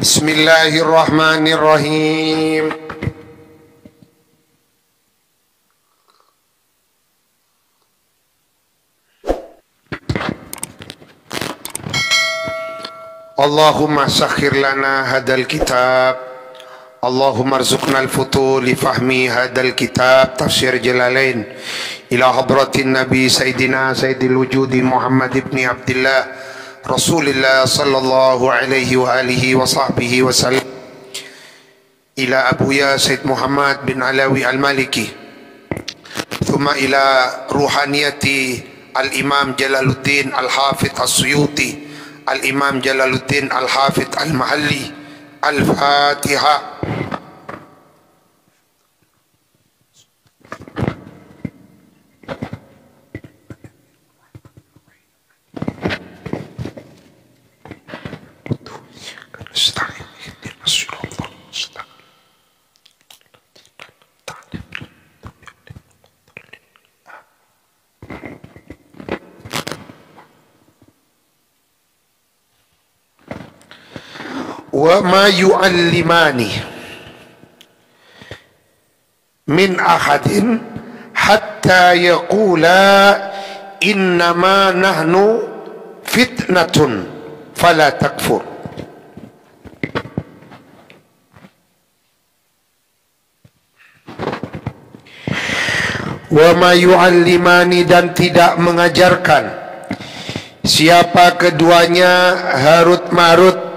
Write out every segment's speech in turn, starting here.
Bismillahirrahmanirrahim. Allahumma sakhir lana hadal kitab, Allahumma arzuqna al-futul li fahmi hadal kitab. Tafsir Jalalain ila hadratin Nabi Sayyidina Sayyidil Wujudi Muhammad ibn Abdullah Rasulullah sallallahu alaihi wa alihi wa sahbihi wa sallam, ila Abuya Sayyid Muhammad bin Alawi al-Maliki, thumma ila ruhaniyati al-Imam Jalaluddin al-Hafidh as-Suyuti, al-Imam Jalaluddin al-Hafidh al-Mahalli. Al-Fatiha. Wa ma yu'allimani min ahadin hatta yaqula innama nahnu fitnatun fala takfur. Wa ma yu'allimani, dan tidak mengajarkan siapa keduanya harut marut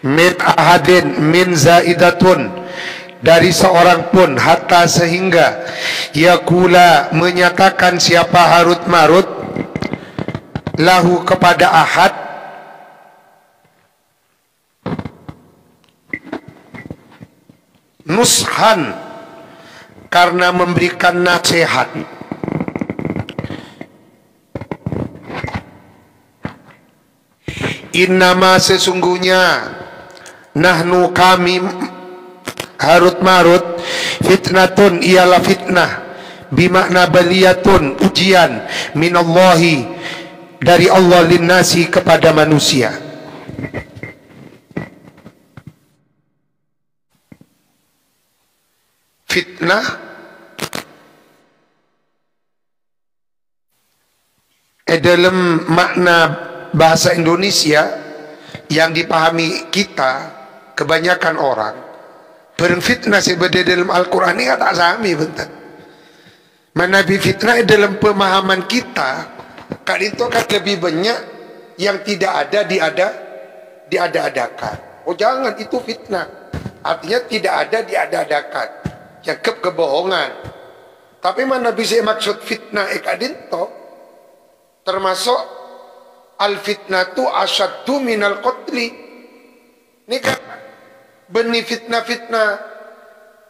min ahadin min zaidatun, dari seorang pun, hatta sehingga yakula menyatakan siapa harut marut lahu kepada ahad nushan, karena memberikan nasihat. Innama, sesungguhnya, nahnu kami harut marut, fitnatun ialah fitnah, bimakna baliyatun ujian, minallahi dari Allah, linnasi kepada manusia. Fitnah dalam makna bahasa Indonesia yang dipahami kita kebanyakan orang, berfitnah sebenarnya dalam Al-Quran ini tak sami bentar. Menabi fitnah dalam pemahaman kita kan itu kan lebih banyak yang tidak ada diada-adakan. Oh jangan, itu fitnah, artinya tidak ada diada-adakan, yang kebohongan. Tapi mana bisa maksud fitnah ekadinto, termasuk al-fitnatu asyaddu minal qatli. Ini kan benih fitnah-fitnah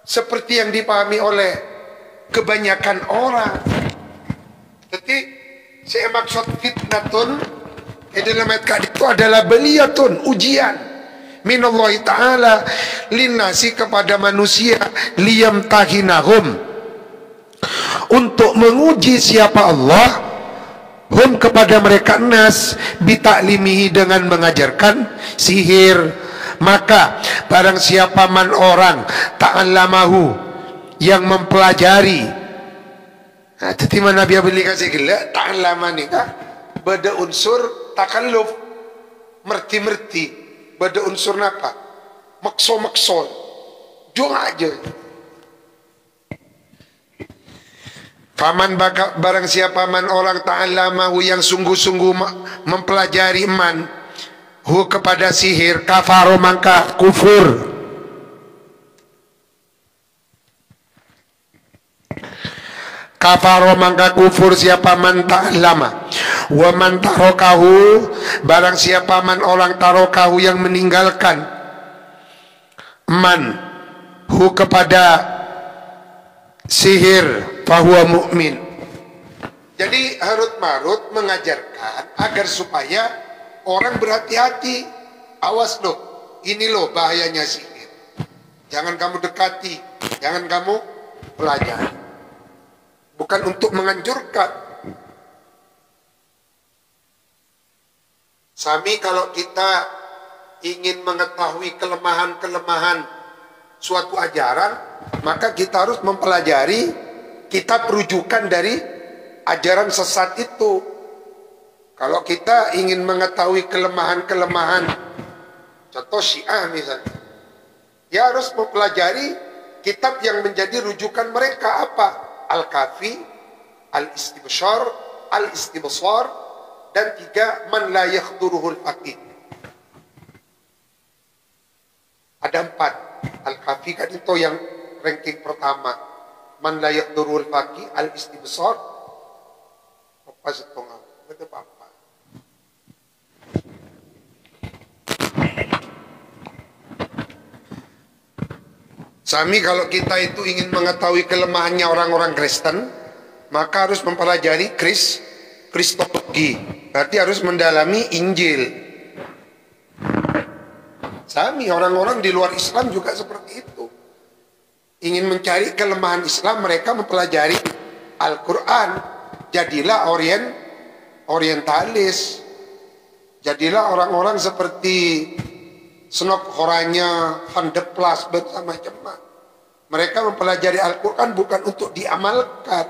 seperti yang dipahami oleh kebanyakan orang. Jadi saya maksud fitnatun dalam ayat itu adalah baliyatun, ujian, minallahi ta'ala linnasi, kepada manusia, liyamtahinahum, untuk menguji siapa Allah, hum kepada mereka, nas, bitaklimihi, dengan mengajarkan sihir. Maka barang siapa man orang ta'allamahu, yang mempelajari. Nah, jadi mana Nabi beli kasih gila ta'allama nikah beda unsur takalluf, merti-merti, beda unsur apa, makso-makso, jong aja. Faman barang siapa man orang ta'allamahu, yang sungguh-sungguh mempelajari man hu kepada sihir, kafaro maka kufur. Kafaro maka kufur siapa man ta'allama. Wa man tarokahu, barang siapa man orang tarokahu, yang meninggalkan man hu kepada sihir fahuwa mu'min. Jadi Harut Marut mengajarkan agar supaya orang berhati-hati. Awas loh, ini loh bahayanya sihir. Jangan kamu dekati, jangan kamu pelajari. Bukan untuk menganjurkan. Sami kalau kita ingin mengetahui kelemahan-kelemahan suatu ajaran, maka kita harus mempelajari kitab rujukan dari ajaran sesat itu. Kalau kita ingin mengetahui kelemahan-kelemahan, contoh Syiah misalnya, ya harus mempelajari kitab yang menjadi rujukan mereka apa? Al-Kafi, Al-Istibsyar, Al-Istibsar, dan 3 man la yakhduruhul faqih. Ada 4. Al-Kafi kan itu yang ranking pertama. Man la yakhduruhul faqih, Al-Istibsar, apa setengah? Betul apa? Sami kalau kita itu ingin mengetahui kelemahannya orang-orang Kristen, maka harus mempelajari Kristologi. Berarti harus mendalami Injil. Sami orang-orang di luar Islam juga seperti itu. Ingin mencari kelemahan Islam, mereka mempelajari Al-Quran. Jadilah orientalis. Jadilah orang-orang seperti Snok Horanya, Van de Plas, macam-macam. Mereka mempelajari Al-Quran bukan untuk diamalkan,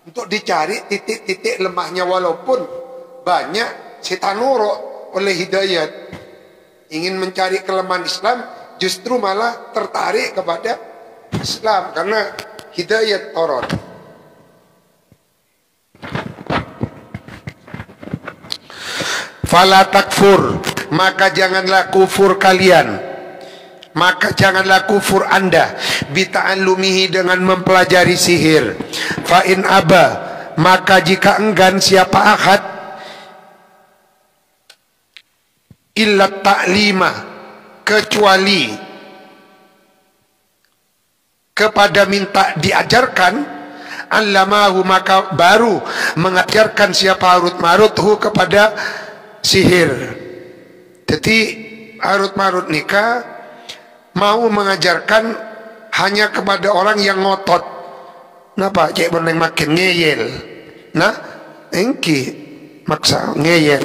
untuk dicari titik-titik lemahnya, walaupun banyak setanuro oleh hidayat. Ingin mencari kelemahan Islam, justru malah tertarik kepada Islam karena hidayat turun. Fala takfur, maka janganlah kufur kalian, maka janganlah kufur anda bita'allumihi dengan mempelajari sihir. Fa in aba, maka jika enggan siapa ahad illa ta'lima, kecuali kepada minta diajarkan, allamahu, maka baru mengajarkan siapa Harut Marut hu kepada sihir. Jadi Harut Marut nikah mau mengajarkan hanya kepada orang yang ngotot. Napa cek beneng makin ngeyel. Nah, engki maksa ngeyel.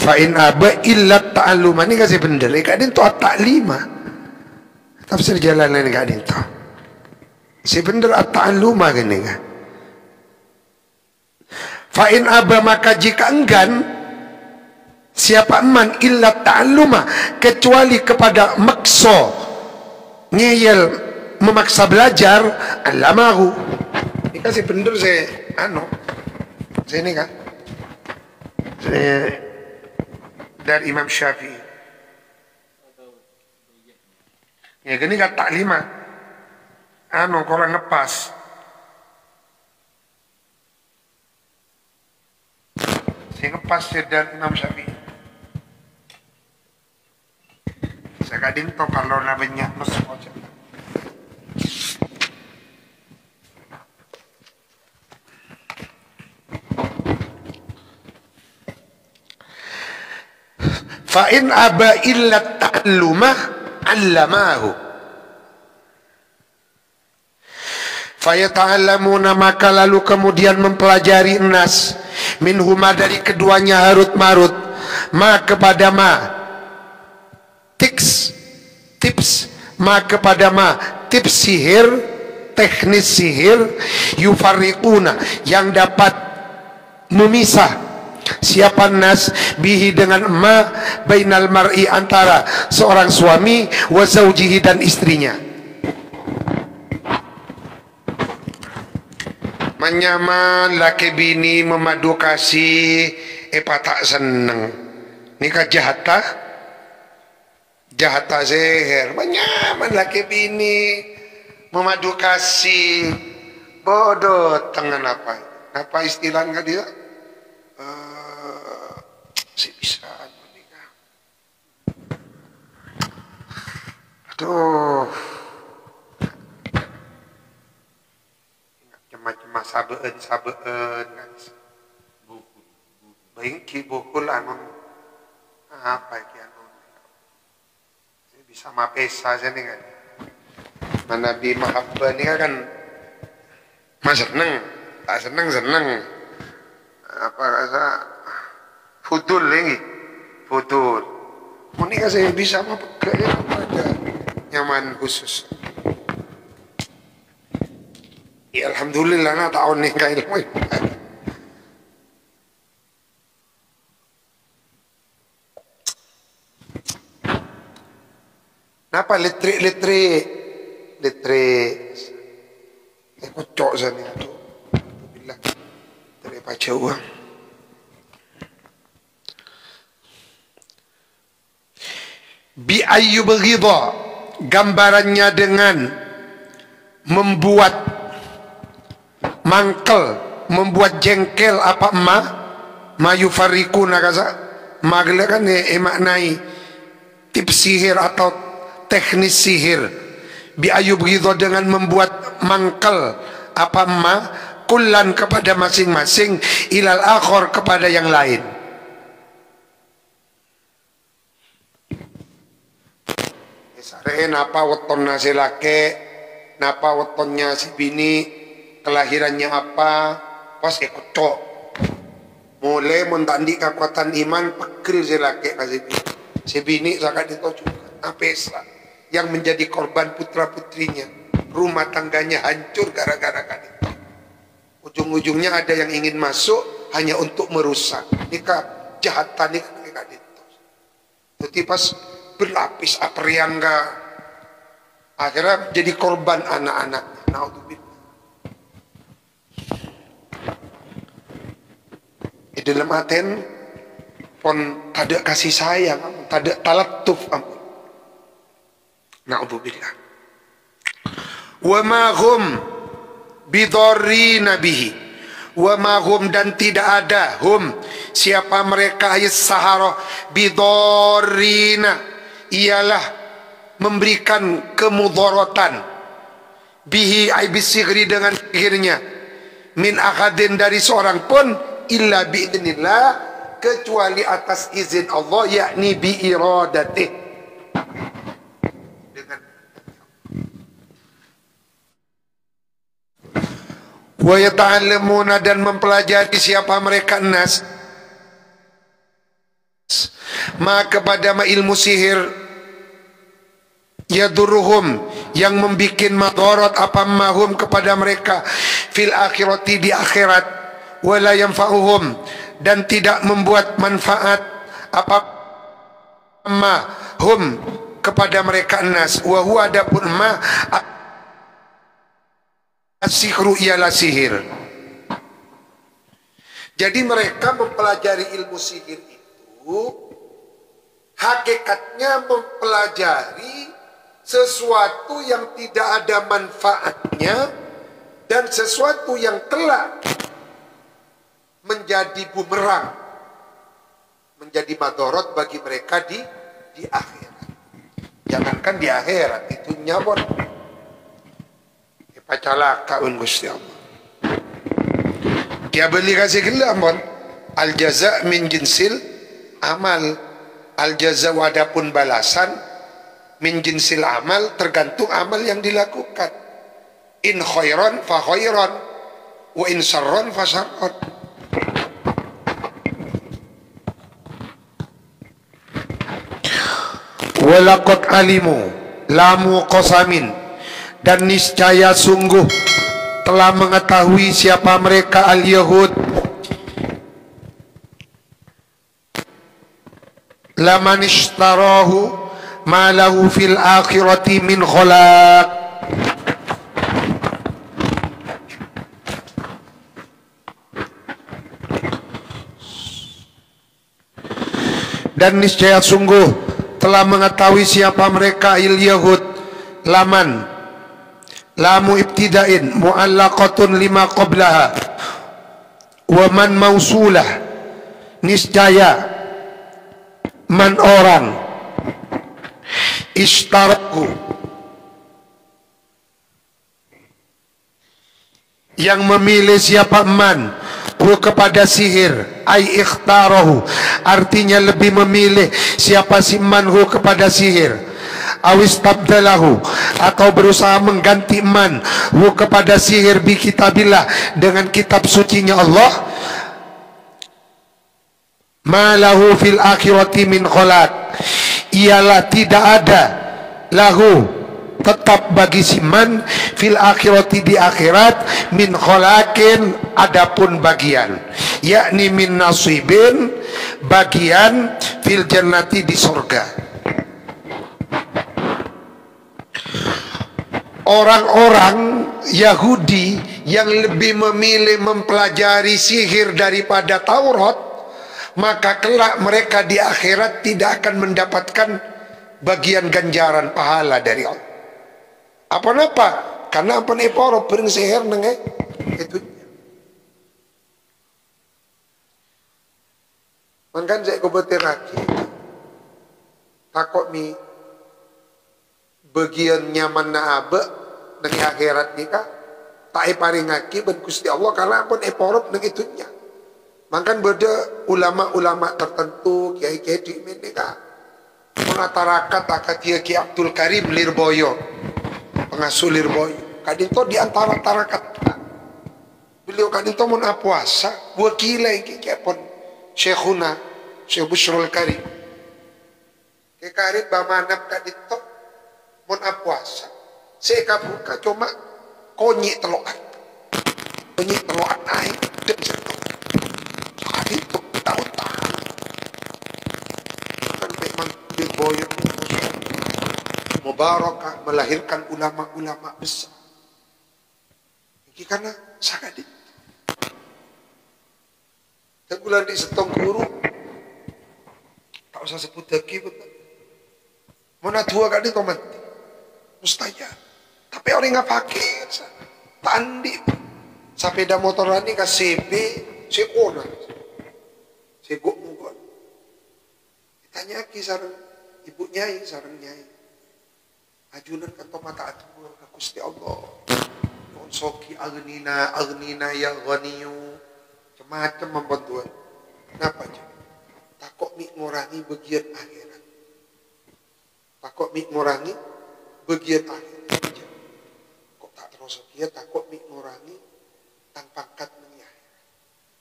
Fa'in aba illa ta'alluma, ini kasih bener. Kadin tu at-ta'lima. Tafsir jalan lain kadin tu. Si bener at-ta'alluma gini kan. Fa'in aba, maka jika enggan siapa man illa ta'alluma, kecuali kepada makso ngeyel, memaksa belajar, allamahu. Ini kasih bener saya ini kan. Saya dari Imam Syafi'i. Ya gini kan taklima. Korang ngepas. Saya ngepas dari Imam Syafi'i. Saya kadin to kalau nabinya mesmoja. Fa'in aba illa ta'allumah allamahu. Fayata'allamuna, maka lalu kemudian mempelajari nas minhuma, dari keduanya Harut Marut, ma kepada ma tips ma kepada ma tips sihir, teknis sihir, yufarriquna, yang dapat memisah siapa nas bihi dengan ma bainal mar'i, antara seorang suami wa zaujihi, dan istrinya. Menyaman laki bini memadu kasih, tak seneng nikah jahat Jahata seher, banyak laki bini memadu kasih, bodoh tangan apa istilahnya dia? Si bisa menikah. Aduh, macam sabeen kan. Bengki bukul anu apa kian? Bisa mapesa saja nih kan. Mana Nabi mahabbah ini kan mas seneng, tak seneng. Apa rasa fudul lagi, fudul. Ini kan saya bisa mapekanya ada nyaman khusus. Ya alhamdulillah na tahun nih kayak ilmu. Napa letrik kocok sana tu bila dari baca uang bi ayyub ghidha, gambarannya dengan membuat mangkel, membuat jengkel apa mayufarikuna kaza magla kan maknai tips sihir atau teknis sihir. Bi ayub ghidha, dengan membuat mangkel apa kullan kepada masing-masing, ilal akhor kepada yang lain. Sare napa wetonna si laki, napa wetonnya si bini, kelahirannya apa, pas kocok. Mulai mentandi kekuatan iman pekir si laki kasih bini. Si bini zakat itu juga apesa yang menjadi korban putra-putrinya, rumah tangganya hancur gara-gara kan itu. Ujung-ujungnya ada yang ingin masuk hanya untuk merusak. Nikah jahatan nikah itu. Jadi pas berlapis apriangga, akhirnya jadi korban anak-anak. Naudzubillah. Di dalam aten pun tak ada kasih sayang, tak ada talatuf. Na'udzubillah. Wa ma hum bidharrina bihi, wa ma hum, dan tidak ada hum siapa mereka sahara bidharrina, ialah memberikan kemudaratan bihi ay bisigri, dengan sihirnya, min ahadin, dari seorang pun, illa biidznillah, kecuali atas izin Allah, yakni bi iradatih. Wa yata'allamuna, dan mempelajari siapa mereka nas ma kepada ilmu sihir, yadurruhum, yang membikin madarat apa mahum kepada mereka, fil akhirati, di akhirat, wala yanfa'uhum, dan tidak membuat manfaat apa mahum kepada mereka nas, wa huwa, adapun ma sihru, ialah sihir. Jadi mereka mempelajari ilmu sihir itu hakikatnya mempelajari sesuatu yang tidak ada manfaatnya dan sesuatu yang kelak menjadi bumerang, menjadi madorot bagi mereka di akhirat. Jangankan di akhirat, itu nyabot pacalaka un Gusti Allah. Dia beli kasih gila mon. Al jaza min jinsil amal. Al jaza, wadapun balasan, min jinsil amal, tergantung amal yang dilakukan. In khairan fa khairan, wa in sarran fa sarran. Walaqad alimu lamu qasamin, dan niscaya sungguh telah mengetahui siapa mereka al-Yahud, laman ishtarahu ma lahu fil akhirati min khalaq, dan niscaya sungguh telah mengetahui siapa mereka Yahud. Laman lamu ibtidain muallaqatun lima qablaha wa man mausulah, niscaya man orang ishtaraku yang memilih siapa man kepada sihir, ai ikhtarahu artinya lebih memilih siapa si man kepada sihir, awis tabdalahu atau berusaha mengganti man kepada sihir bi kitabillah dengan kitab sucinya Allah, malahu fil akhirati min khalaq, ialah tidak ada lahu tetap bagi si man fil akhirati di akhirat min khalaqin adapun bagian, yakni min nasibin bagian fil jannati di surga. Orang-orang Yahudi yang lebih memilih mempelajari sihir daripada Taurat, maka kelak mereka di akhirat tidak akan mendapatkan bagian ganjaran pahala dari Allah. Apa-apa? Karena apa nih poro bering sihir nenge itu. Mangkan saya kebetir lagi. Takut mi bagian nyaman na abe nenge akhirat nikah. Tak paring aki ben Gusti Allah karena apa nih poro nenge itunya. Mangkan beda ulama-ulama tertentu kiai-kiai di nikah. Menatarakat akat Kiai Abdul Karim Lirboyo, pengasuh Lirboyo. Kadito di antara tarakat. Beliau kadito mun puasa, wakilai kepon Syekhuna, Syekh Bushrul Karim. Ke Karim bamanap kadito mun puasa. Saya kabuka cuma konyi teloan. Konyi teloan naik dan serta. Kadito tahu-tahu. Kan memang Lirboyo Mubarakah melahirkan ulama-ulama besar. Ini karena sakit. Tegulan di setong guru, tak usah sebut lagi betul. Mana tua kali kau mati, mustahil. Tapi orang nggak pakai, tandi. Sepeda motoran ini ke CB, sekona, segok mukon. Ditanya kisah ibu nyai, sarang nyai. Ajunan kanto mata atur ke Gusti Allah. Soki agnina ya ghaniyu. Macam membantuan. Kenapa aja? Takut mi ngurangi bagian akhirat. Takut mi ngurangi bagian akhirat. Kok tak terus dia takut mi ngurangi tang pangkat nang akhirat.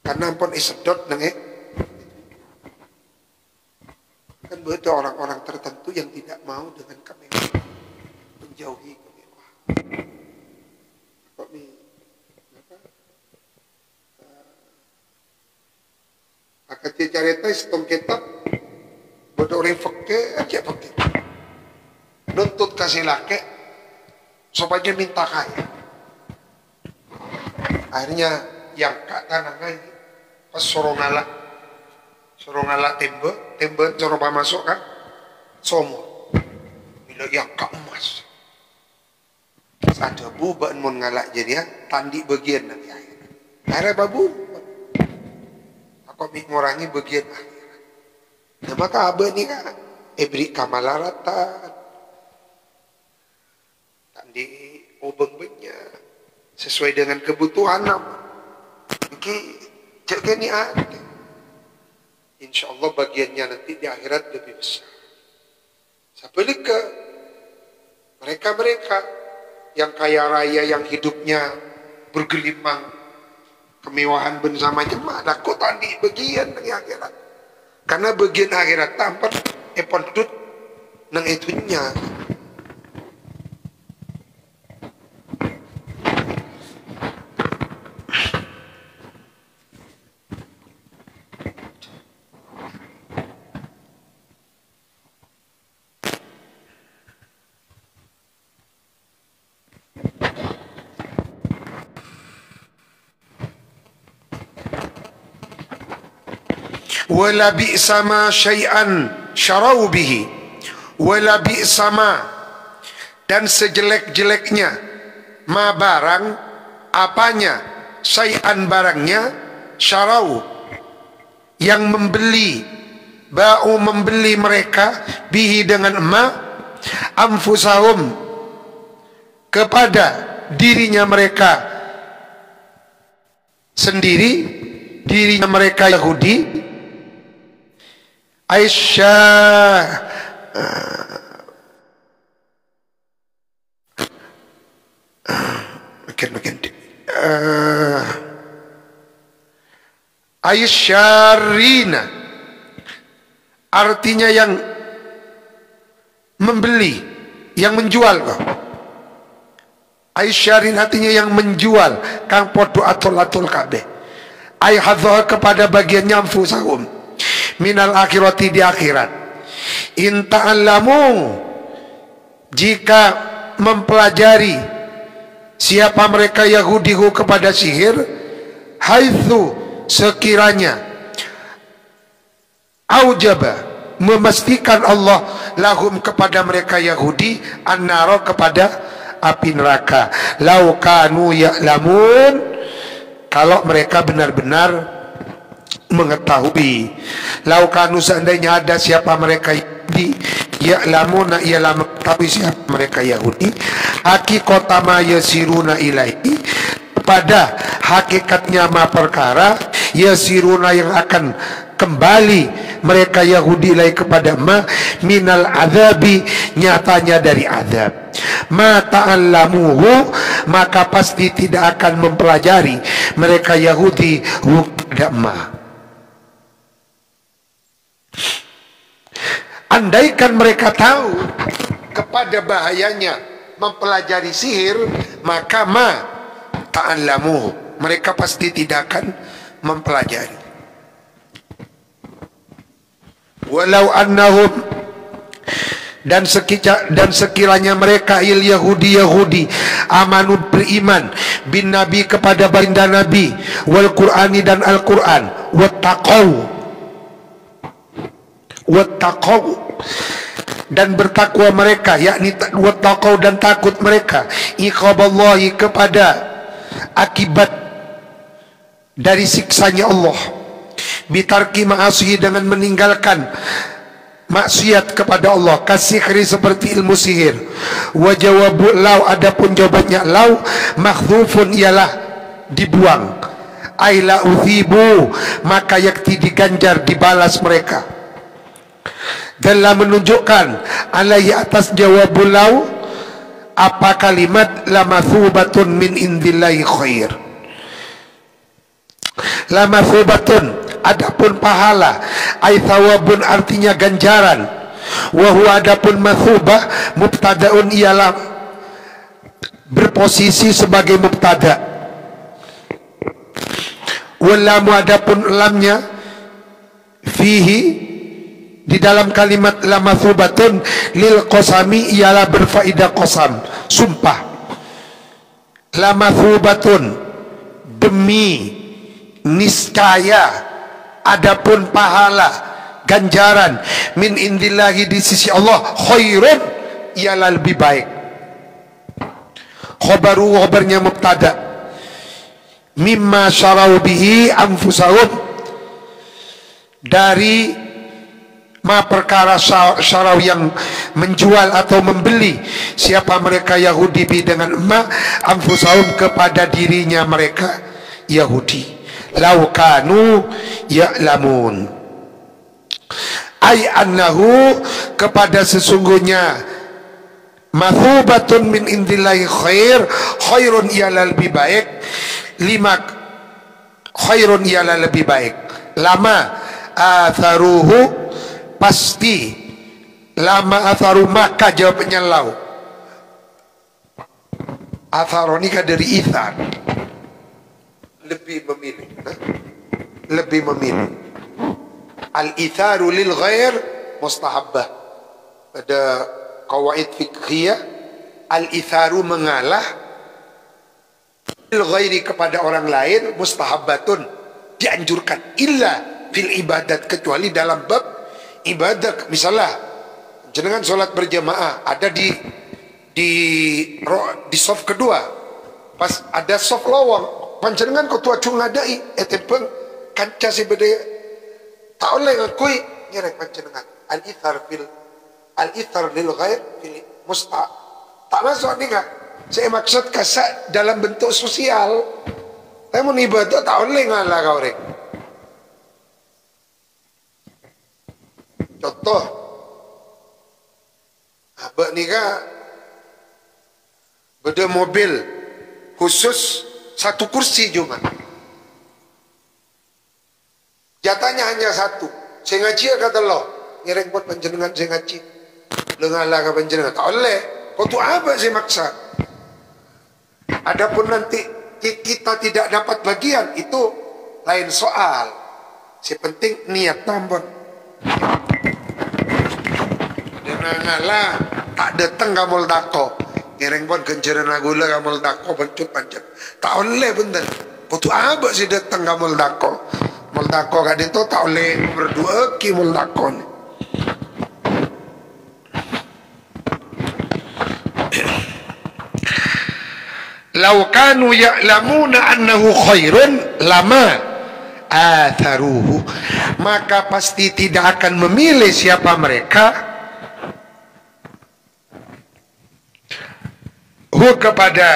Karena pun isedot nang kan ada orang-orang tertentu yang tidak mau dengan kemewahan, menjauhi kemewahan. Kok mi akan cerita setong kitab bodoh orang fakir aja fakir nuntut kasih laki supaya minta kaya. Akhirnya yang kata nangai pas suruh ngalak tembe coba masuk kan somo bila yang kak emas ada buban mau ngalak jadi ya tandi bagian nanti akhirnya babu aku mengurangi bagian akhirat. Nah maka abah ni kan beri kamalaratan tandi obeng banyak sesuai dengan kebutuhan nama. Mungkin cek ni ada. InsyaAllah bagiannya nanti di akhirat lebih besar. Sebaliknya mereka yang kaya raya yang hidupnya bergelimang kemewahan bersama jemaah aku tadi bagian dari akhirat. Karena bagian akhirat tampak epon-tut nang itunya. Wala bi'sa ma syai'an syarau bihi wala bi'sama, dan sejelek-jeleknya, ma barang, apanya, syai'an barangnya, syarau, yang membeli, ba'u membeli mereka, bihi dengan ma, anfusahum, kepada dirinya mereka sendiri, dirinya mereka Yahudi, Aisyah Aisyarina, artinya yang membeli, yang menjual. Aisyarin artinya yang menjual, kang podo atul-atul kabeh. Ai hadzah, kepada bagiannya, anfusahum minal akhirati, di akhirat. In ta'allamu, jika mempelajari siapa mereka Yahudi kepada sihir, haitsu, sekiranya, aujaba, memastikan Allah lahum, kepada mereka Yahudi, annara, kepada api neraka. Lau kanu ya'lamun, kalau mereka benar-benar mengetahui. Lau kanu, seandainya ada siapa mereka Yahudi, ya'lamuna, ialah mengetahui siapa mereka Yahudi, hakikata ma yasiruna ilaihi, pada hakikatnya ma perkara, yasiruna, yang akan kembali mereka Yahudi ilai, kepada ma, minal azabi, nyatanya dari azab. Ma ta'allamuhu, maka pasti tidak akan mempelajari mereka Yahudi kepada ma. Andaikan mereka tahu kepada bahayanya mempelajari sihir, maka ma ta'allamuhu, mereka pasti tidak akan mempelajari. Walau annahum, dan sekiranya mereka Yahudi amanu, beriman, bin nabi, kepada baginda nabi, wal qur'ani, dan Al-Quran, wattaqau, dan bertakwa mereka, yakni wattaqau, dan takut mereka, iqaballahi, kepada akibat dari siksanya Allah, bitarki ma'asihi, dengan meninggalkan maksiat kepada Allah, kasihri, seperti ilmu sihir. Wa jawabu lau, adapun jawabannya lau, makhdhufun, ialah dibuang. Aila uthibu, maka yakti diganjar, dibalas mereka. Dalam menunjukkan alaihi, atas jawabu lau, apa kalimat, lamathubatun min indillahi khair. Lamathubatun, adapun pahala, ay thawabun, artinya ganjaran. Wa huwa, adapun mathubah, mubtadaun, ialah berposisi sebagai mubtada. Wallamu, adapun lamnya, fihi, di dalam kalimat lamathubatun, lil qasami, ialah berfaedah qasam, sumpah. Lamathubatun, demi, niscaya, adapun pahala, ganjaran, min indillahi, di sisi Allah, khairun, ialah lebih baik. Khobaru, khobarnya mubtada, mimma syarau bihi anfusahum, dari ma perkara syarau, yang menjual atau membeli siapa mereka Yahudi bi, dengan ma, anfusahum, kepada dirinya mereka Yahudi. Lau kanu ya'lamun, ay annahu, kepada sesungguhnya, mathubatun min indillahi khair, khairun, ialah lebih baik, lima, khairun, ialah lebih baik, lama atharuhu, pasti, lama atharu, maka jawabnya lau. Atharoni dari ithar, lebih memilih, lebih memilih. Al-itharu lil ghair mustahabbah. Ada qawaid fiqhiyah, al-itharu, mengalah, lil ghairi, kepada orang lain, mustahabbatun, dianjurkan, illa fil ibadat, kecuali dalam bab ibadah. Misalnya jenengan sholat berjamaah ada di soft kedua, pas ada soft lowong panjenengan ketua cung ngadai etepeng kanca si bede tak oleh ngakui nyerek panjenengan al ithar lil ghair fil musta tak masuk nih kak. Saya maksud kasak dalam bentuk sosial. Tapi ibadah tak oleh ngalah kau rek. Contoh, abah nikah beda mobil khusus satu kursi cuma. Jatahnya hanya satu. Saya ngaji kata lo, ngereng buat panjenengan saya ngaji. Lo ngalah ke panjenengan tak oleh. Kau tu apa saya maksa? Adapun nanti kita tidak dapat bagian itu lain soal. Si penting niat tambah. Dengan ngalah tak datang gamol dako. Ngereng pun kenceran agula gamol dako bencut panjang. Tak oleh bener. Kau tu apa sih datang gamol dako? Mol dako kadang tu tak oleh berdua ki mol dako ni. Lau kanu ya'lamuna annahu khairun lama atharuhu, maka pasti tidak akan memilih siapa mereka kepada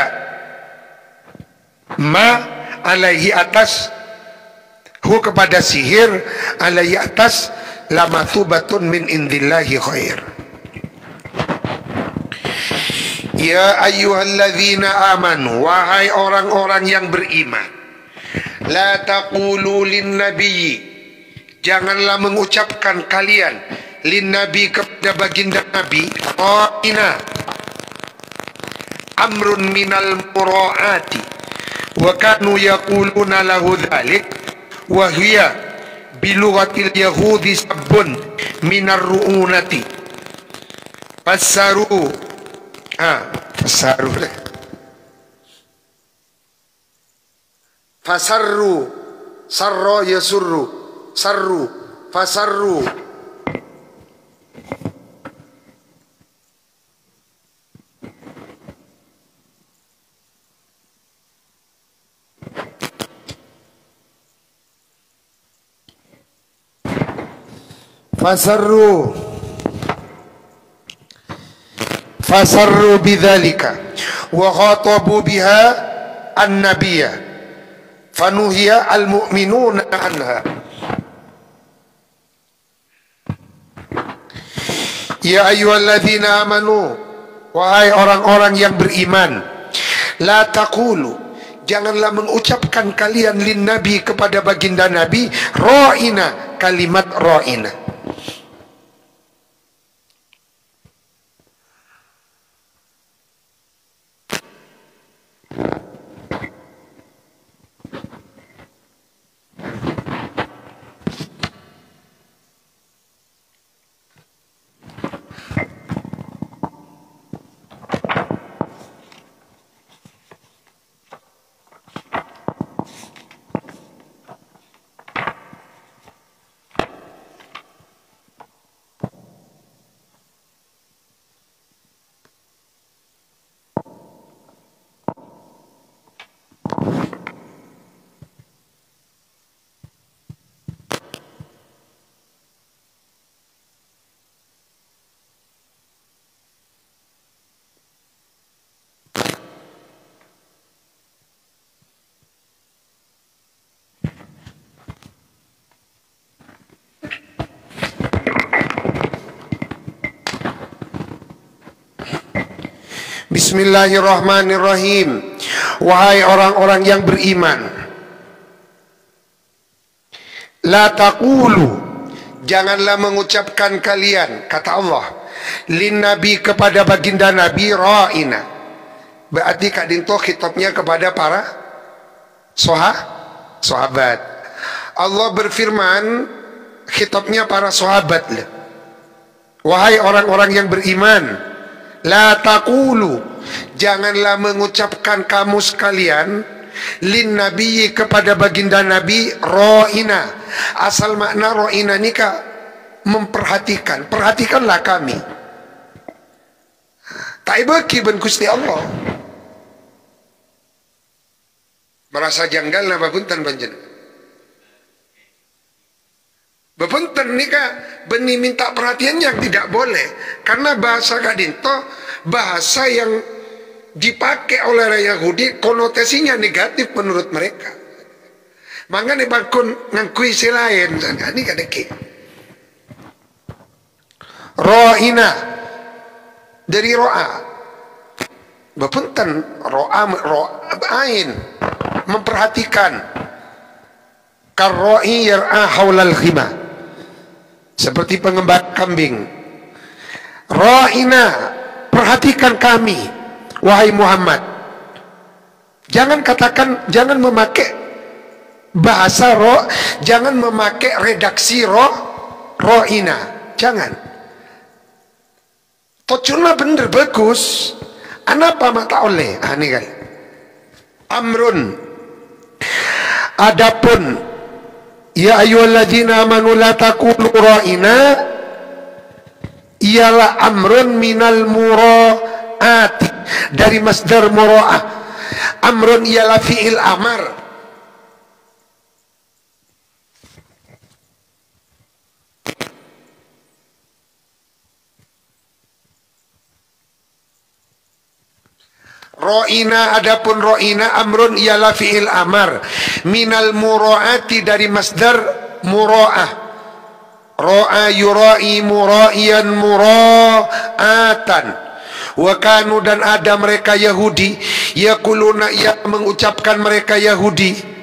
ma alaihi atas kepada sihir alaihi atas lamathubatun min indillahi khair. Ya ayyuhalladzina amanu, wahai orang-orang yang beriman, la taqulu lin nabiyyi, janganlah mengucapkan kalian lin nabi kepada baginda nabi ra'ina, amrun minal mura'ati, wa kanu yaquluna lahu dhalik wa hiya bilughatil yahudi sabbun minar ru'unati fasaru fasarru sarra yasurru sarru fasarru fasarru bidzalika wa khatabu biha an-nabiyya fanuhiya al-mu'minuna anha. Ya ayyuhalladzina amanu, wahai orang-orang yang beriman, la taqulu, janganlah mengucapkan kalian lin nabi kepada baginda nabi ra'ina, kalimat ra'ina. Bismillahirrahmanirrahim. Wahai orang-orang yang beriman, la taqulu, janganlah mengucapkan kalian, kata Allah, lin nabi kepada baginda nabi ra'ina. Berarti kadinto khitabnya kepada para sahabat. Allah berfirman khitabnya para sahabat. Wahai orang-orang yang beriman, la taqulu, janganlah mengucapkan kamu sekalian lin nabi kepada baginda nabi ra'ina. Asal makna ra'ina nikah memperhatikan, perhatikanlah kami. tak beki ben Gusti Allah. Merasa janggal na bapunten panjenengan. Bapunten nika beni minta perhatian yang tidak boleh, karena bahasa kadinto bahasa yang dipakai oleh orang Yahudi konotasinya negatif menurut mereka. Makanya bakun ngakui selain ini kadeki. Ro'ina dari ro'a. Bapunten ro'a ain memperhatikan. Karro'i yar'a haulal khimah. Seperti pengembala kambing. Ro'ina, perhatikan kami, wahai Muhammad. Jangan katakan, jangan memakai bahasa jangan memakai redaksi ro'ina. Jangan. Tocuna bener bagus. Anapa mata oleh? Ini kan. Amrun. Adapun ya ayyuhalladzina amanu la taqulu ra'ina ialah amrun minal mura'ati dari masdar mura'ah. Amrun ialah fi'il amar. Ro'ina, adapun ro'ina amrun ialah fi'il amar minal mura'ati dari masdar mura'ah. Ro'a yura'i mura'iyan mura'atan. Wa kanu, dan ada mereka Yahudi yaquluna, ia mengucapkan mereka Yahudi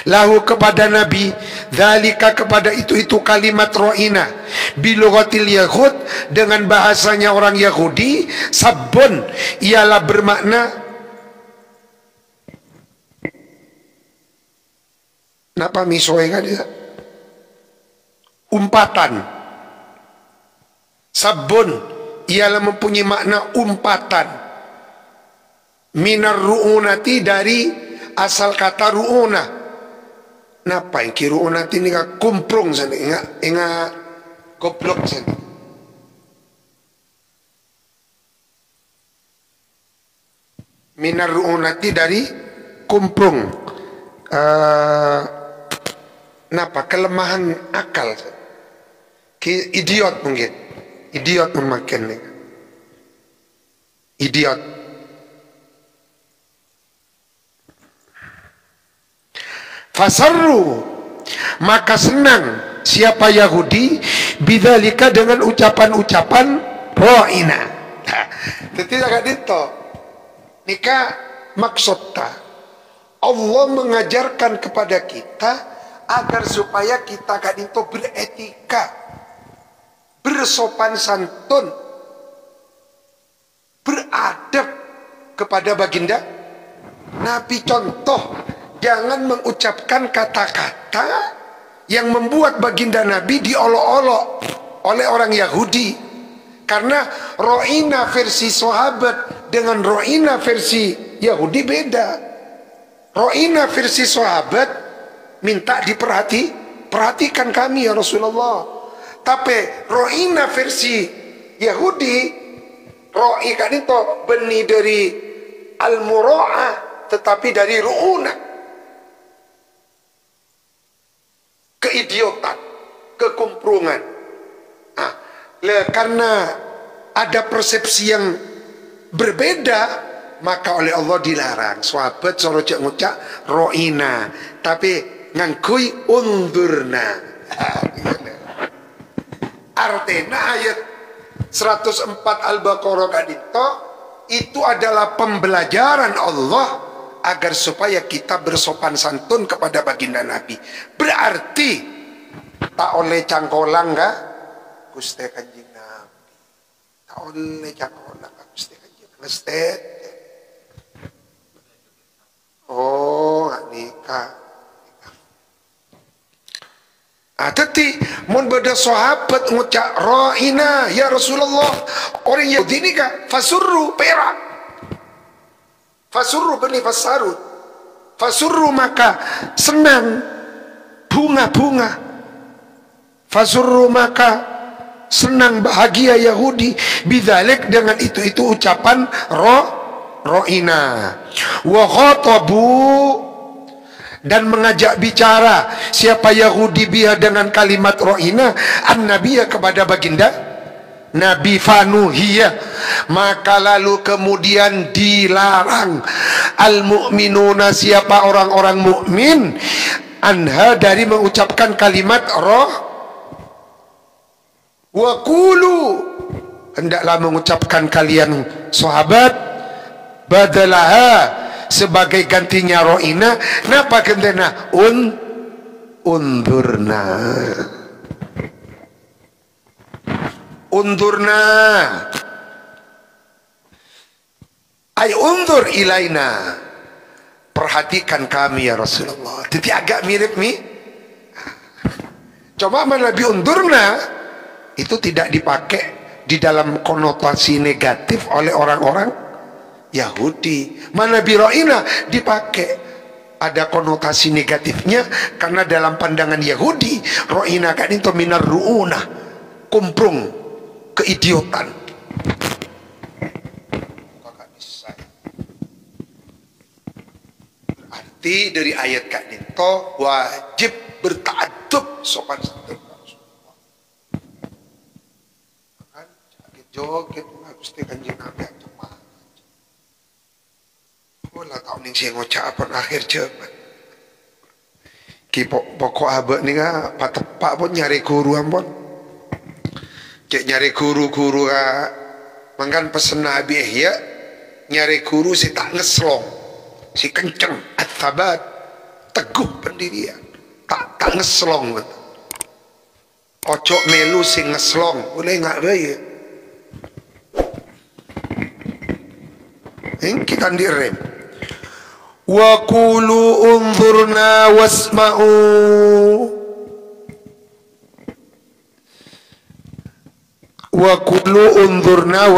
lahu kepada Nabi, dzalika kepada itu kalimat ro'ina bilughatil yahud dengan bahasanya orang Yahudi, sabbun ialah bermakna napa misoe kan dia umpatan. Sabbun ialah mempunyai makna umpatan. Minar ru'unati, dari asal kata ru'una. Napa yang kiru nanti ni kumprung sana, ingat goblok sana. Minar ru'unati dari kumprung. Napa kelemahan akal. Idiot mungkin. Idiot memakan ni. Idiot. Fasarru, maka senang siapa Yahudi bidzalika dengan ucapan-ucapan ro'ina. Jadi agak dito nikah maksudnya Allah mengajarkan kepada kita agar supaya kita gak dito beretika, bersopan santun, beradab kepada baginda Nabi. Contoh, jangan mengucapkan kata-kata yang membuat baginda Nabi diolok-olok oleh orang Yahudi. Karena ro'ina versi sahabat dengan ro'ina versi Yahudi beda. Ro'ina versi sahabat minta perhatikan kami ya Rasulullah. Tapi ro'ina versi Yahudi, ro'i kan itu benih dari al-mura'ah, tetapi dari ru'una. Keidiotan, kekumprungan. Karena ada persepsi yang berbeda, maka oleh Allah dilarang. Sahabat soro cek ngucap ro'ina, tapi ngangkui undurna. Artinya ayat 104 Al-Baqarah kadito itu adalah pembelajaran Allah agar supaya kita bersopan santun kepada baginda Nabi. Berarti tak oleh cangkolang enggak Gusti Kanjeng Nabi. Tak oleh cangkolang Gusti Kanjeng Nabi. Oh, nikah. Tetapi mun beda sahabat ngucap ra'ina ya Rasulullah, orang Yahudi ni kan fasurru perak. Fasurru bani fasarut. Fasurru maka senang, bunga-bunga. Fasurru maka senang bahagia Yahudi bidzalik dengan itu ucapan ro'ina wa khatabu, dan mengajak bicara siapa Yahudi biha dengan kalimat ro'ina an-nabiyya kepada baginda Nabi fanuhiyah, maka lalu kemudian dilarang al-mu'minuna siapa orang-orang mukmin anha dari mengucapkan kalimat wa qulu, hendaklah mengucapkan kalian sahabat badalaha sebagai gantinya ro'ina. Napa gentena undurna ay undur ilaina, perhatikan kami ya Rasulullah. Jadi agak mirip nih. Coba mana lebih undurna itu tidak dipakai di dalam konotasi negatif oleh orang-orang Yahudi. Mana biroina dipakai ada konotasi negatifnya, karena dalam pandangan Yahudi ro'ina kan itu minar ru'una, kumprung, keidiotan. Berarti dari ayat kak itu wajib berta'adub sopan santun. Kan joget Gusti Kanjeng Nabi cuma. Wala tau ning sing ngucapan akhir jaman. Ki pokok abek nih patepak pun nyari guru ampun. Cek nyari guru-guru mangkan pesen Nabi ya nyari guru si tak ngeslong, si kenceng, at-tabat, teguh pendirian, tak ngeslong. Ojo melu si ngeslong, boleh nggak baik? Ini kita direm. Wa qulu unzurna wasma'u, wa qulu unzurna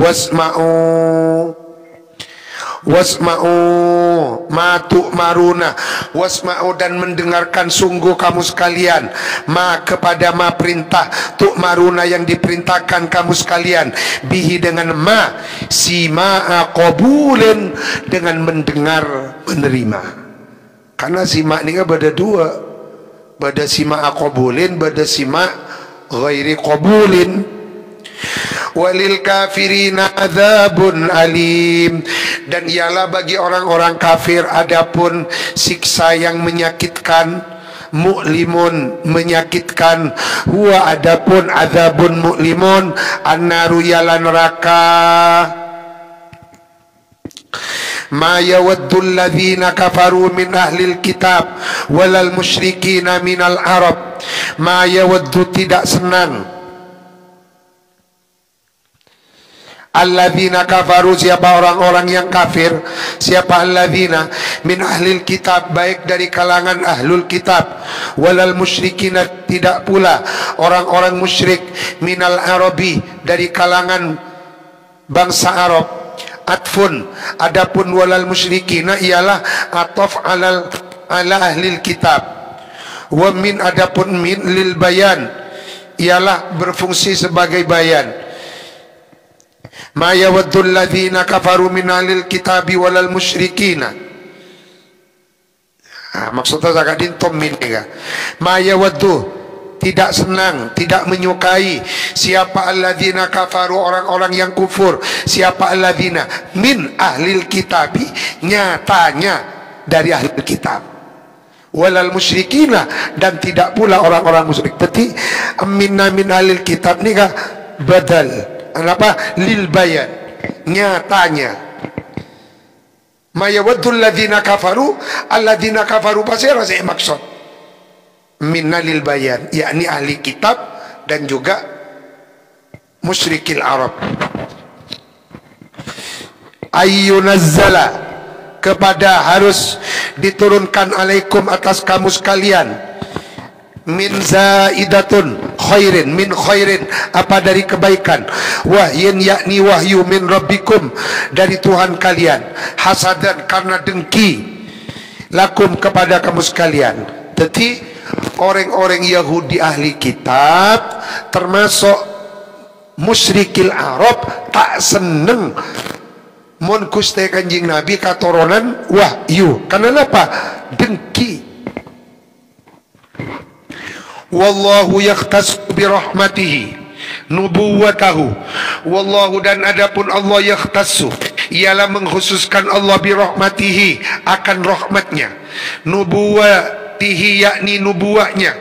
wasma'u matu maruna, wasma'u dan mendengarkan sungguh kamu sekalian ma kepada ma perintah tu maruna yang diperintahkan kamu sekalian bihi dengan ma sima'a qabulin dengan mendengar menerima. Karena simak ini ada dua, bada sima'a qabulin, bada simak ghairi qabulin. Walil kafirina adzabun alim, dan ialah bagi orang-orang kafir adapun siksa yang menyakitkan, mu'limun menyakitkan, huwa adapun adzabun mu'limun annaru ialah neraka. Ma yawaddu alladhina kafaru min ahlil kitab walal musyrikina minal arab, ma yawaddu tidak senang alladzina kafaru siapa orang-orang yang kafir, siapa alladzina min ahlil kitab baik dari kalangan ahlul kitab, walal musyrikina tidak pula orang-orang musyrik, minal arabi dari kalangan bangsa Arab. Atfun adapun walal musyrikina ialah ataf ala ahlil kitab, wa min adapun min lil bayan ialah berfungsi sebagai bayan. Ma yawaddul ladzina kafaru min ahlil kitabi walal musyrikina. Maksudnya zakat dintom min ya. Ma yawaddu tidak senang, tidak menyukai siapa alladzina kafaru orang-orang yang kufur, siapa alladzina min ahlil kitabi nyatanya dari ahlil kitab, walal musyrikina dan tidak pula orang-orang musyrik. Berarti minna min ahlil kitab ni kah badal apa lil bayan nyatanya. Ma yawaddul ladzina kafaru alladzina kafaru pasira saya maksud minna lil bayan yakni ahli kitab dan juga musyrikil Arab. Ayyunazzala kepada harus diturunkan alaikum atas kamu sekalian min zaidatun khairin min khairin apa dari kebaikan, wahyin yakni wahyu min rabbikum dari Tuhan kalian, hasadan karena dengki lakum kepada kamu sekalian. Jadi orang-orang Yahudi ahli kitab termasuk musyrikil Arab tak seneng mun Gusti Kanjeng Nabi katurunan wahyu. Karena apa? Dengki. Wallahu yakhtas bi rahmatihi nubuwatahu. Wallahu, dan adapun Allah yakhtassu, ialah mengkhususkan Allah bi rahmatihi, akan rahmatnya, nubuwatihi, yakni nubuahnya,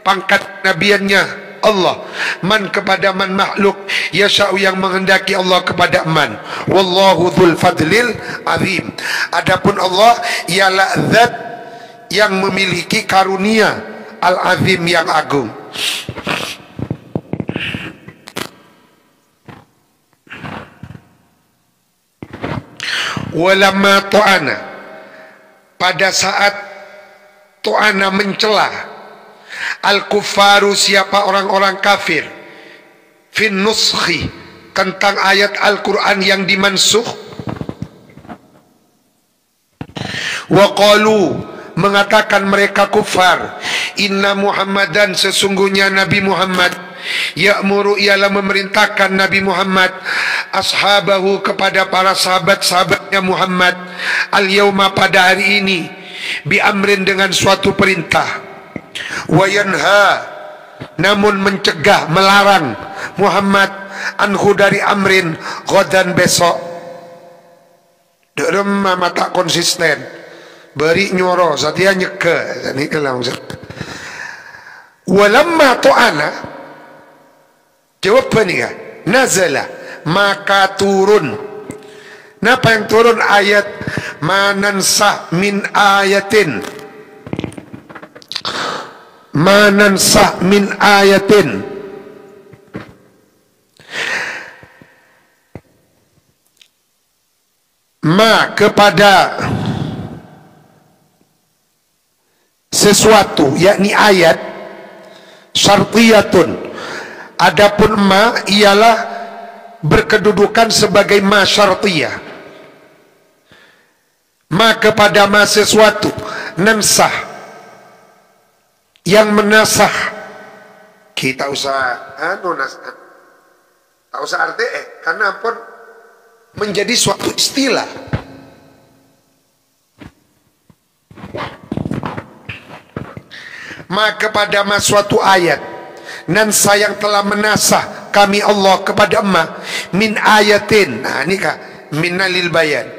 pangkat nabiannya Allah, man kepada man makhluk, yasha'u yang menghendaki Allah kepada man. Wallahu dzul fadlil azim. Adapun Allah ialah zat yang memiliki karunia al-azim yang agung. Walamma ta'ana, pada saat ta'ana mencela al-kuffaru, siapa orang-orang kafir, fin nuskhi, tentang ayat Al-Quran yang dimansuh, wa qalu, mengatakan mereka kufar, inna Muhammadan, sesungguhnya Nabi Muhammad, ya'muru, ialah memerintahkan Nabi Muhammad, ashabahu, kepada para sahabat-sahabatnya Muhammad, al-yawma, pada hari ini, bi amrin, dengan suatu perintah, wa yanha, namun mencegah, melarang Muhammad, anhu, dari amrin, ghadan, besok. Derem mata konsisten, beri nyoro satia nyeke ini kelang. Walamma ta'ana, jawab ni kan, nazala, maka turun. Napa yang turun? Ayat manansah min ayatin, manansah min ayatin, ma kepada sesuatu, yakni ayat, syartiyatun, adapun ma ialah berkedudukan sebagai ma syartiyah, ma kepada ma sesuatu, nansah, yang menasah. Kita usah tak usah arti karena pun menjadi suatu istilah. Maka kepada ma suatu ayat, nansa, yang telah menasah kami Allah kepada ma, min ayatin. Nah ini kah minna lil bayan,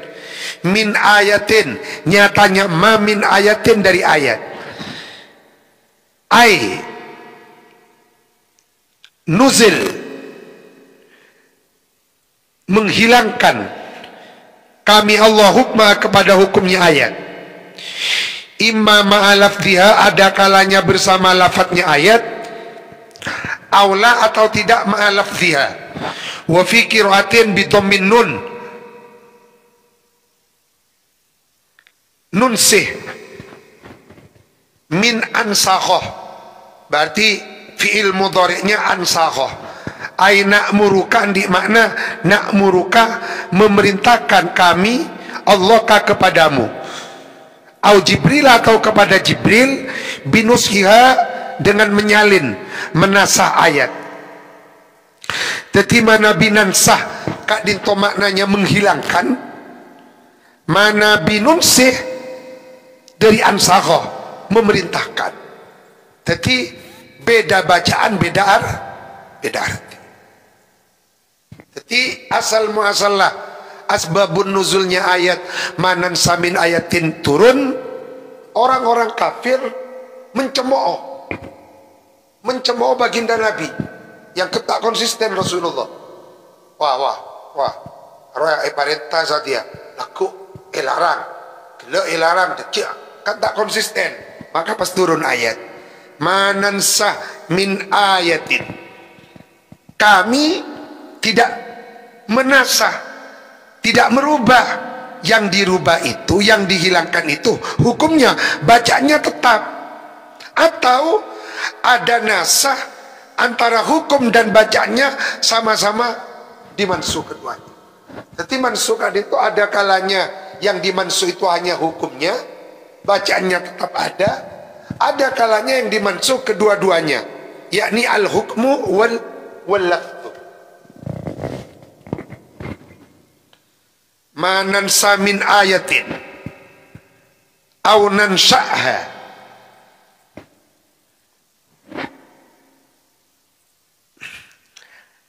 min ayatin, nyatanya ma min ayatin, dari ayat, ai nuzil, menghilangkan kami Allah hukma, kepada hukumnya ayat, imma ma'alafdiha, ada kalanya bersama lafadznya ayat, aula, atau tidak ma'alafdiha. Wa fi qiraatin bitommin nun, nunsih, min ansakhoh, berarti fi'il mudhari'nya ansakhoh. Ay na'muruka, di makna na'muruka, memerintahkan kami Allah kepadamu, au Jibril, atau kepada Jibril, binushiha, dengan menyalin, menasah ayat. Teti mana binansah, kak dinto maknanya menghilangkan, mana binunsih dari ansakhoh, memerintahkan. Teti beda bacaan, beda arti. Teti asal muasalah asbabun nuzulnya ayat manan samin ayatin turun, orang-orang kafir mencemooh baginda Nabi yang tak konsisten Rasulullah. Wah roya parenta satia laku larang, gelo larang, kan tak konsisten. Maka pas turun ayat manansah min ayatin, kami tidak menasah, tidak merubah. Yang dirubah itu, yang dihilangkan itu, hukumnya bacanya tetap, atau ada nasah antara hukum dan bacanya sama-sama dimansuh keduanya. Jadi mansuh itu ada kalanya yang dimansuh itu hanya hukumnya, bacaannya tetap ada, Ada kalanya yang dimansukh kedua-duanya, yakni al-hukmu wal lafzu. Ma nansa min ayatin aw nansa'ha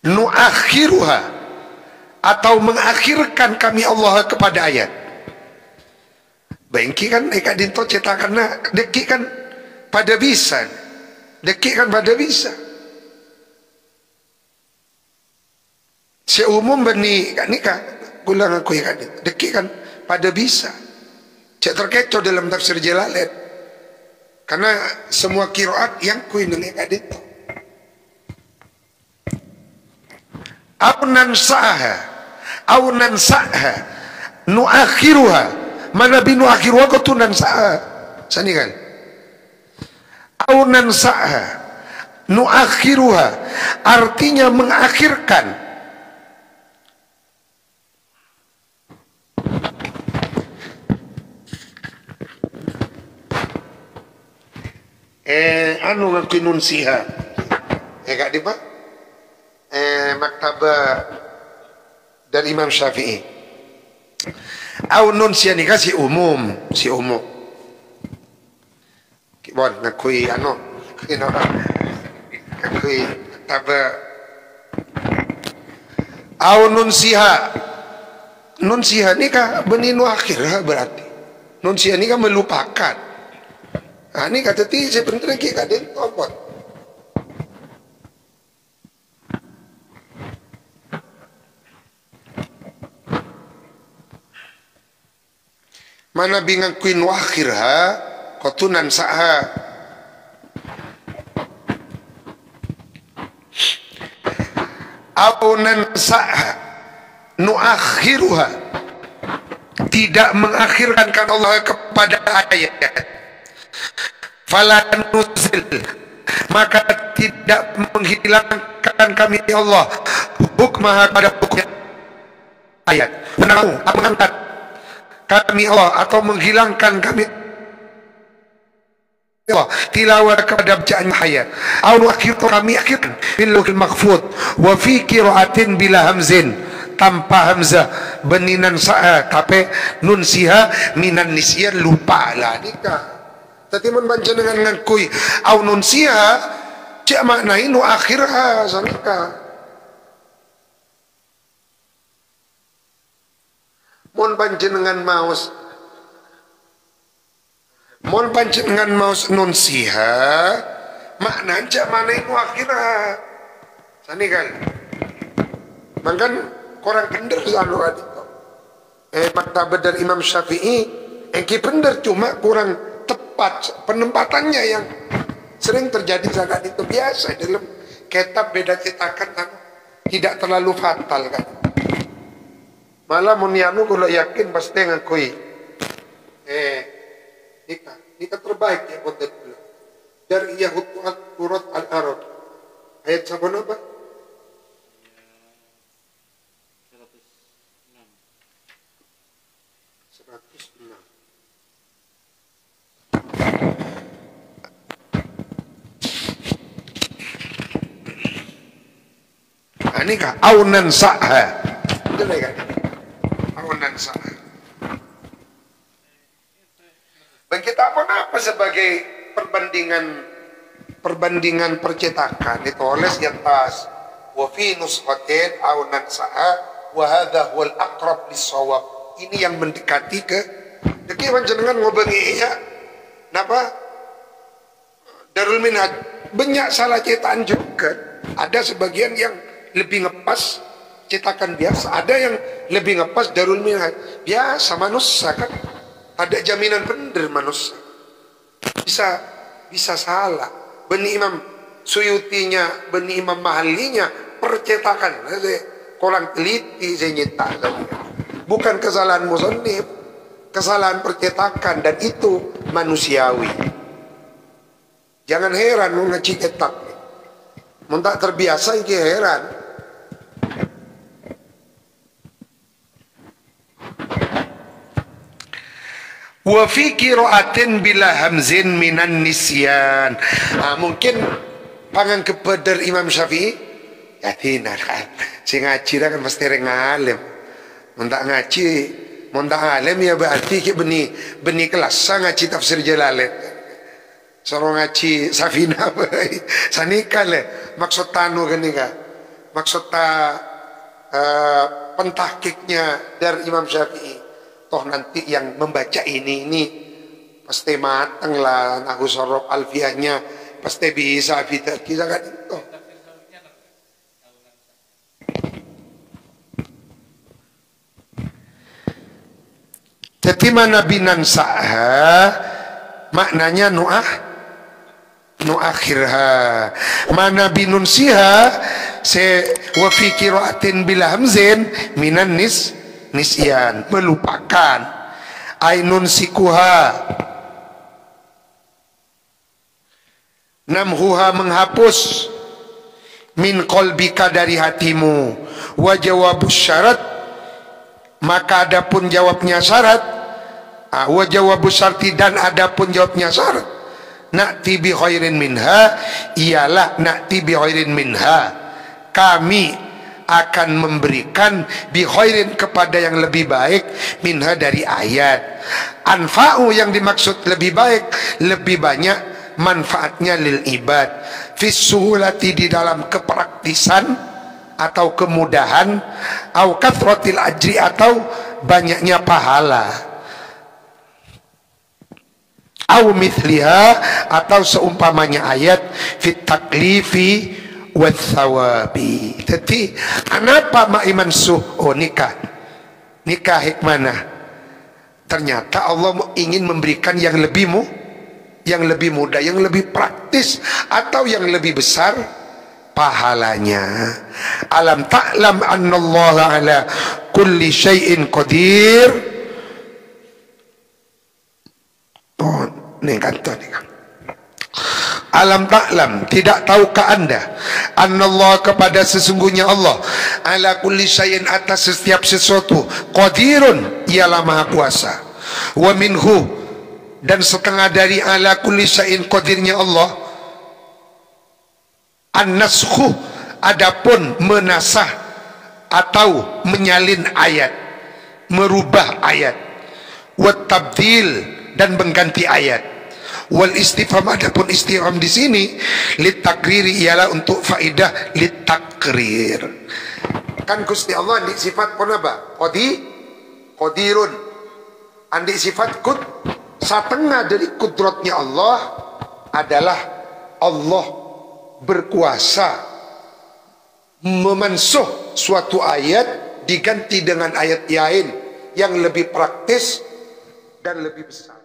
nuakhiruha, atau mengakhirkan kami Allah kepada ayat. Bengki kan eka dinto cetakanna deki kan pada bisa. Deki kan pada bisa. Seumum bani kan nikah gulang aku ya kan. Deki kan pada bisa. Cek terkecoh dalam tafsir Jalalain. Karena semua qiraat yang kuin dengan eka dinto. Aunan sa'ha nuakhiruha, mana binu akhiruha kotunan sa'ha sani kan aunan sa'ha nuakhiruha, artinya mengakhirkan. Anu ngakinun siha kak di pak maktabah dari Imam Syafi'i. Au nunsia ni si umum, si umum. Bon ngakui anu, ngakui maktabah. Au nunsiha, nunsiha ni kah beninu akhir berarti. Nunsiha ni kah melupakan. Ah ni kata ti sebenarnya kita den topot. Mana bingang kuin wakhirha kotunan sa'ha aunan sa'ha nuakhiruha, tidak mengakhirkan kan Allah kepada ayat. Fala nuzil, maka tidak menghilangkan kami Allah hukmah pada hukumnya ayat. Mengangkat kami Allah atau menghilangkan kami Allah tilawah kepada bacaan hayat. Au akhir kami akhirkan bil lauhil mahfuz wa fi qiraatin bila hamzin, tanpa hamzah beninan sa'a tapi nun siha minan nisyan lupa lah nikah. Tadi membaca dengan ngakui au nun siha cak maknai nu akhirha sanika. Mon panjenengan maus nun siha makna cak mana itu akhirah sani kan mangkan korang bener sanu adito maktabah dari Imam Syafi'i engki bener cuma kurang tepat penempatannya yang sering terjadi zakat itu biasa dalam kitab beda cetakan tidak terlalu fatal kan. Malah munianu kalau yakin pasti ngakui nikah terbaik ya konten dulu dari Yahud Turat Al-Arad ayat sabun apa 106 ini kah aunan sa'ha jelek kan aunan sa'ha. Dan kita pun apa sebagai perbandingan percetakan itu oleh di atas wa fi nuskhatin aunan sa'ha wa hadha huwal aqrab lis-shawab. Ini yang mendekati ke deki panjenengan ngobengi ya napa Darul Minhaj banyak salah cetakan juga. Ada sebagian yang lebih ngepas cetakan biasa, ada yang lebih ngepas Darul Minhaj biasa manusia kan ada jaminan bener manusia bisa salah. Bani Imam Suyutinya, Bani Imam Mahalinya percetakan kolang teliti saya nyetak bukan kesalahan musannif, kesalahan percetakan dan itu manusiawi. Jangan heran mau ngaji cetak mun tak terbiasa iki heran. Wa fi qiraatin bila hamzin minan nisyan. Mungkin pangan kepada Imam Syafi'i ya tina kan. Si ngaji kan pasti reng alim. Mun tak ngaji, mun tak alim ya berarti ki beni kelas ngaji tafsir Jalalain. Sorong ngaji Safina sanika le maksud tanu gini ka. Maksud pentahkiknya dari Imam Syafi'i. Toh nanti yang membaca ini pasti matang lah nahu sorob alfiahnya pasti bisa kita kan itu. Jadi mana binan sa'ha maknanya nuakhirha, mana binun siha se wa fi qiraatin bila hamzin minan nisyan, melupakan. Ainun sikuha, namhuha menghapus, min qalbika dari hatimu, wa jawabus syarat maka adapun jawabnya syarat, wa jawabus syarti dan adapun jawabnya syarat, na'ti bi khairin minha, ialah na'ti bi khairin minha, kami akan memberikan bi khairin kepada yang lebih baik minha dari ayat. Anfa'u yang dimaksud lebih baik, lebih banyak manfaatnya lil ibad, fis suhulati di dalam kepraktisan atau kemudahan, au kathratil ajri atau banyaknya pahala, au mithliha atau seumpamanya ayat, fit taklifi wathawabi. Jadi kenapa ma'iman suh? Oh nikah hikmah. Ternyata Allah ingin memberikan yang lebih mudah, yang lebih praktis atau yang lebih besar pahalanya. Alam ta'lam annallaha ala kulli syai'in qadir. Oh nih kan. Alam ta'lam, tidak tahukah anda, annallah kepada sesungguhnya Allah, ala kulli syai'in atas setiap sesuatu, qadirun ialah maha kuasa, wa minhu dan setengah dari ala kulli syai'in qadirnya Allah, an-naskhu adapun menasah atau menyalin ayat, merubah ayat, wa tabdil dan mengganti ayat. Wal istifham adapun istifham di sini litakriri ialah untuk faidah litakrir. Kan Gusti Allah di sifat pun apa? Qadirun. Andi sifat setengah dari kudratnya Allah adalah Allah berkuasa memansuh suatu ayat diganti dengan ayat lain yang lebih praktis dan lebih besar.